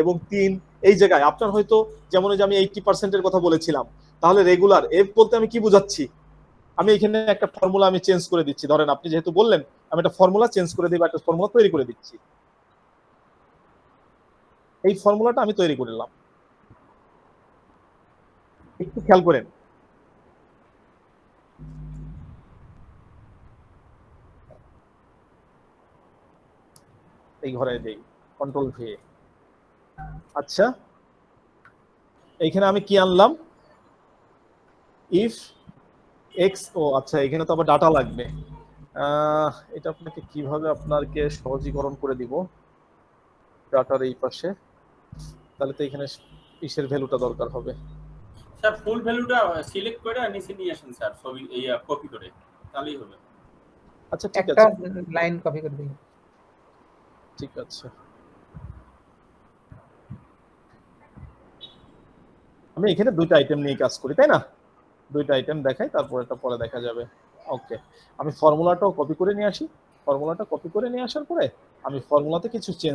এবং 3 এই জায়গায় আপনার হয়তো যেমন ওই যে আমি 80% এর কথা বলেছিলাম, তাহলে রেগুলার এফ বলতে আমি কি বুঝাচ্ছি? আমি এখানে একটা ফর্মুলা আমি চেঞ্জ করে দিচ্ছি, ধরেন আপনি যেহেতু বললেন আমি একটা ফর্মুলা চেঞ্জ করে দিব, একটা ফর্মুলা তৈরি করে দিচ্ছি। এই ফর্মুলাটা আমি তৈরি করলাম, একটু খেয়াল করেন। এই ঘরে দেই কন্ট্রোল ভি। আচ্ছা, এইখানে আমি কি আনলাম? ইফ এক্স, ও আচ্ছা এখানে তো আবার ডাটা লাগবে। এটা আপনাকে কিভাবে আপনাকে সহজীকরণ করে দিব ডাটার এই পাশে, তাহলে তো এখানে ইসের ভ্যালুটা দরকার হবে। স্যার ফুল ভ্যালুটা সিলেক্ট করে নিচে নিয়ে আসেন স্যার, ছবি এই কপি করে, তাহলেই হবে। আচ্ছা ঠিক একটা আছে, লাইন কপি করে দিন। ঠিক আছে। আমি এখানে দুইটা আইটেম নিয়ে কাজ করি, তাই না? দুইটা আইটেম দেখাই, তারপর এটা পরে দেখা যাবে। ওকে, আমি ফর্মুলাটাও কপি করে নিয়ে আসি। ফর্মুলাটা কপি করে নিয়ে আসার পরে আমি ফর্মুলাতে কিছু চেঞ্জ